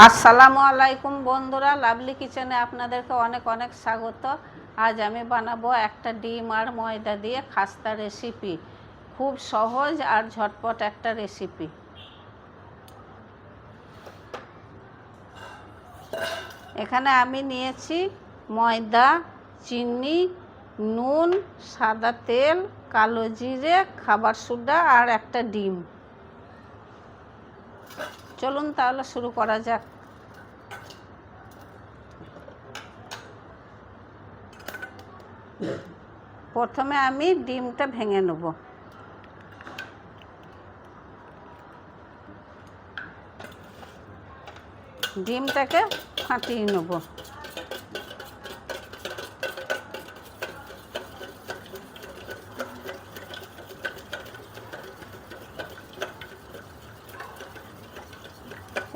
আসসালামু আলাইকুম বন্ধুরা, লাভলি কিচেনে আপনাদেরকে অনেক অনেক স্বাগত। আজ আমি বানাবো একটা ডিম আর ময়দা দিয়ে খাস্তা রেসিপি। খুব সহজ আর ঝটপট একটা রেসিপি। এখানে আমি নিয়েছি ময়দা, চিনি, নুন, সাদা তেল, কালো জিরে, খাবার সোডা আর একটা ডিম। চলুন তাহলে শুরু করা যাক। প্রথমে আমি ডিমটা ভেঙে নেব। ডিমটাকে ফাটিয়ে নেব।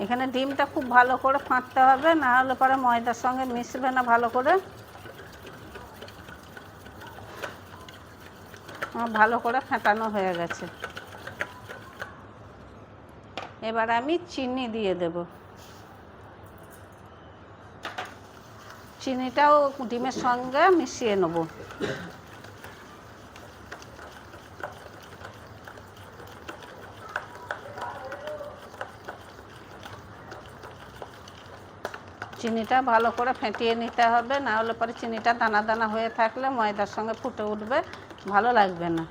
এখানে ডিমটা খুব ভালো করে ফাটতে হবে, না হলে পরে ময়দার সঙ্গে মিশবে না ভালো করে। ভালো করে ফেটানো হয়ে গেছে। এবার আমি চিনি দিয়ে দেব। চিনিটাও ডিমের সঙ্গে মিশিয়ে নেব। চিনিটা ভালো করে ফেটিয়ে নিতে হবে, না হলে পরে চিনিটা দানা দানা হয়ে থাকলে ময়দার সঙ্গে ফুটে উঠবে, ভালো লাগবে না।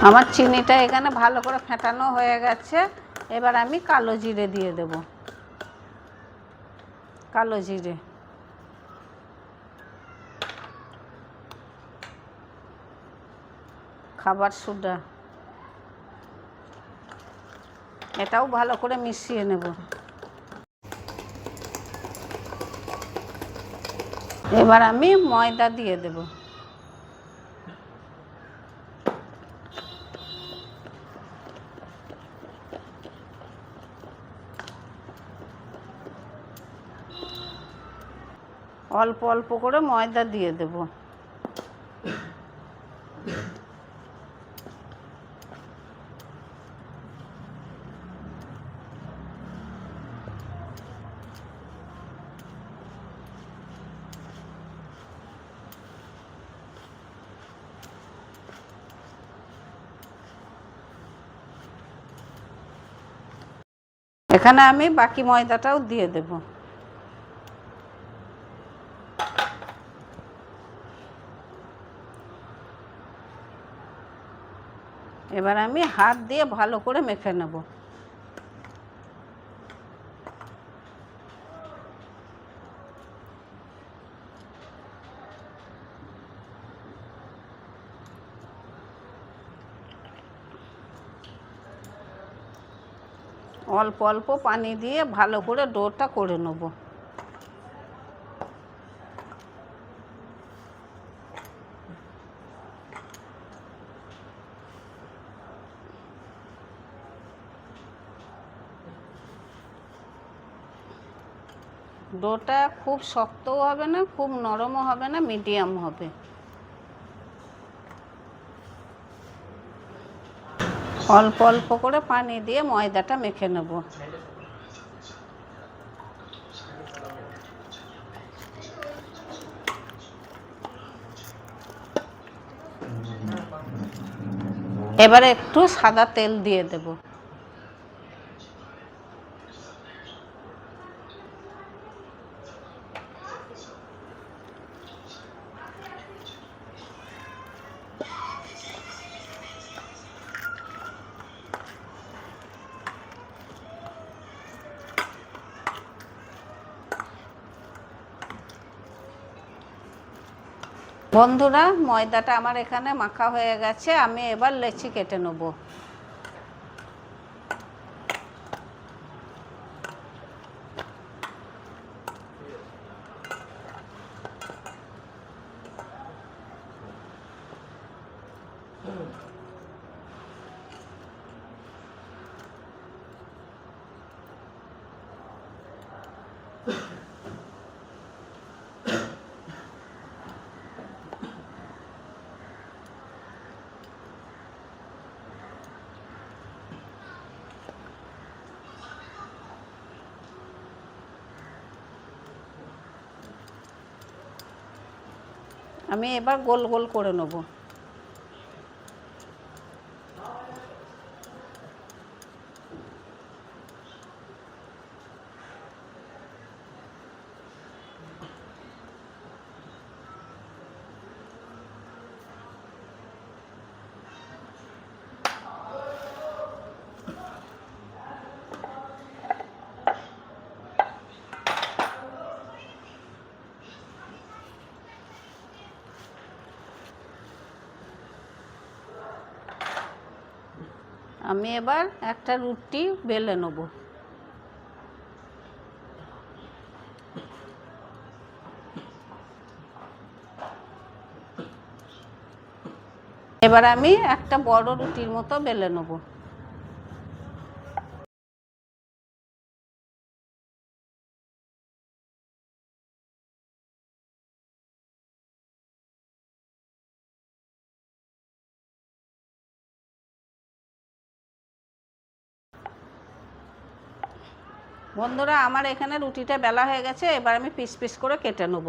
আমার চিনিটা এখানে ভালো করে ফেটানো হয়ে গেছে। এবার আমি কালো জিরে দিয়ে দেব। কালো জিরে, খাবার সোডা, এটাও ভালো করে মিশিয়ে নেব। এবার আমি ময়দা দিয়ে দেব। অল্প অল্প করে ময়দা দিয়ে দেব। এখানে আমি বাকি ময়দাটাও দিয়ে দেব। এবার আমি হাত দিয়ে ভালো করে মেখে নেব। অল্প অল্প পানি দিয়ে ভালো করে ডোটা করে নেব। ডোটা খুব শক্তও হবে না, খুব নরমও হবে না, মিডিয়াম হবে। অল্প অল্প করে পানি দিয়ে ময়দাটা মেখে নেব। এবারে একটু সাদা তেল দিয়ে দেব। বন্ধুরা, ময়দাটা আমার এখানে মাখা হয়ে গেছে। আমি এবার লেচি কেটে নেব। আমি এবার গোল গোল করে নেব। আমি এবার একটা রুটি বেলে নেব। এবার আমি একটা বড় রুটির মতো বেলে নেব। বন্ধুরা, আমার এখানে রুটিটা বেলা হয়ে গেছে, এবার আমি পিস পিস করে কেটে নেব।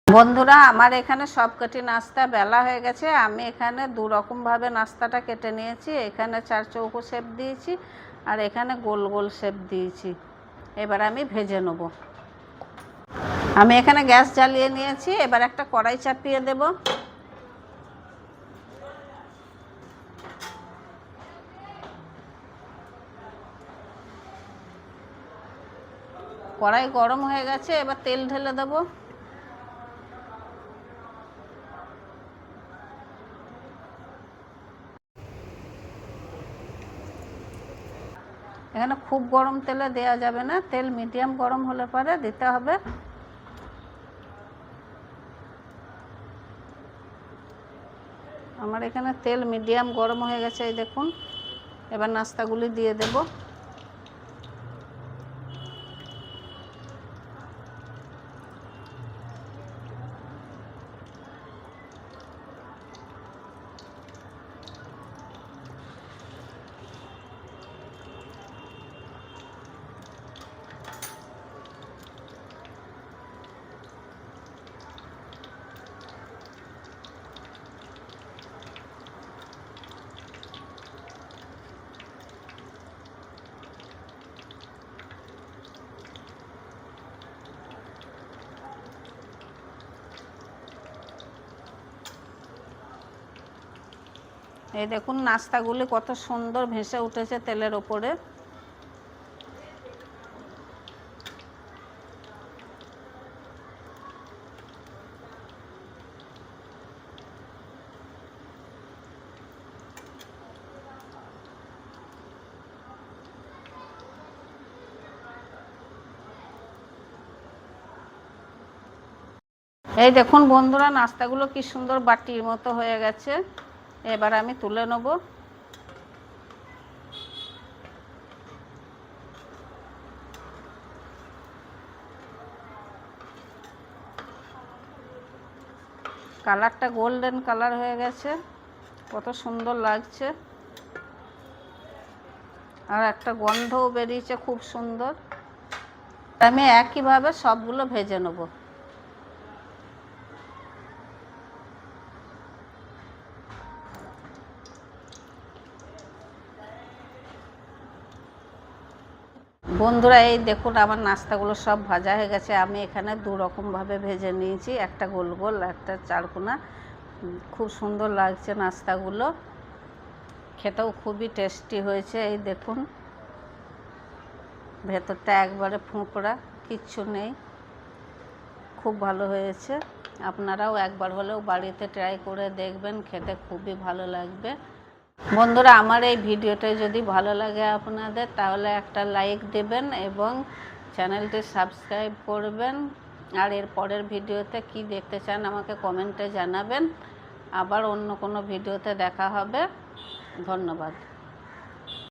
বন্ধুরা, আমার এখানে সবকটি নাস্তা বেলা হয়ে গেছে। আমি এখানে দু রকমভাবে নাস্তাটা কেটে নিয়েছি। এখানে 4 চৌকো শেপ দিয়েছি আর এখানে গোল গোল শেপ দিয়েছি। এবার আমি ভেজে নেব। আমি এখানে গ্যাস জ্বালিয়ে নিয়েছি। এবার একটা কড়াই চাপিয়ে দেব। কড়াই গরম হয়ে গেছে, এবার তেল ঢেলে দেবো। এখানে খুব গরম তেলে দেওয়া যাবে না, তেল মিডিয়াম গরম হলে পরে দিতে হবে। আমার এখানে তেল মিডিয়াম গরম হয়ে গেছে, এই দেখুন। এবার নাস্তাগুলি দিয়ে দেব। এই দেখুন নাস্তাগুলি কত সুন্দর ভেসে উঠেছে তেলের ওপরে। এই দেখুন বন্ধুরা, নাস্তাগুলো কি সুন্দর বাটির মতো হয়ে গেছে। এবার আমি তুলে নেব। কালারটা গোল্ডেন কালার হয়ে গেছে, কত সুন্দর লাগছে। আর একটা গন্ধও বেরিয়েছে খুব সুন্দর। আমি একইভাবে সবগুলো ভেজে নেব। বন্ধুরা এই দেখুন আমার নাস্তাগুলো সব ভাজা হয়ে গেছে। আমি এখানে দু রকমভাবে ভেজে নিয়েছি, একটা গোল গোল, একটা চারকোনা। খুব সুন্দর লাগছে নাস্তাগুলো, খেতেও খুবই টেস্টি হয়েছে। এই দেখুন ভেতরটা একবারে ফোঁপড়া, কিচ্ছু নেই, খুব ভালো হয়েছে। আপনারাও একবার হলেও বাড়িতে ট্রাই করে দেখবেন, খেতে খুবই ভালো লাগবে। বন্ধুরা আমার এই ভিডিওটা যদি ভালো লাগে আপনাদের, তাহলে একটা লাইক দেবেন এবং চ্যানেলটি সাবস্ক্রাইব করবেন। আর এর পরের ভিডিওতে কি দেখতে চান আমাকে কমেন্টে জানাবেন। আবার অন্য কোনো ভিডিওতে দেখা হবে। ধন্যবাদ।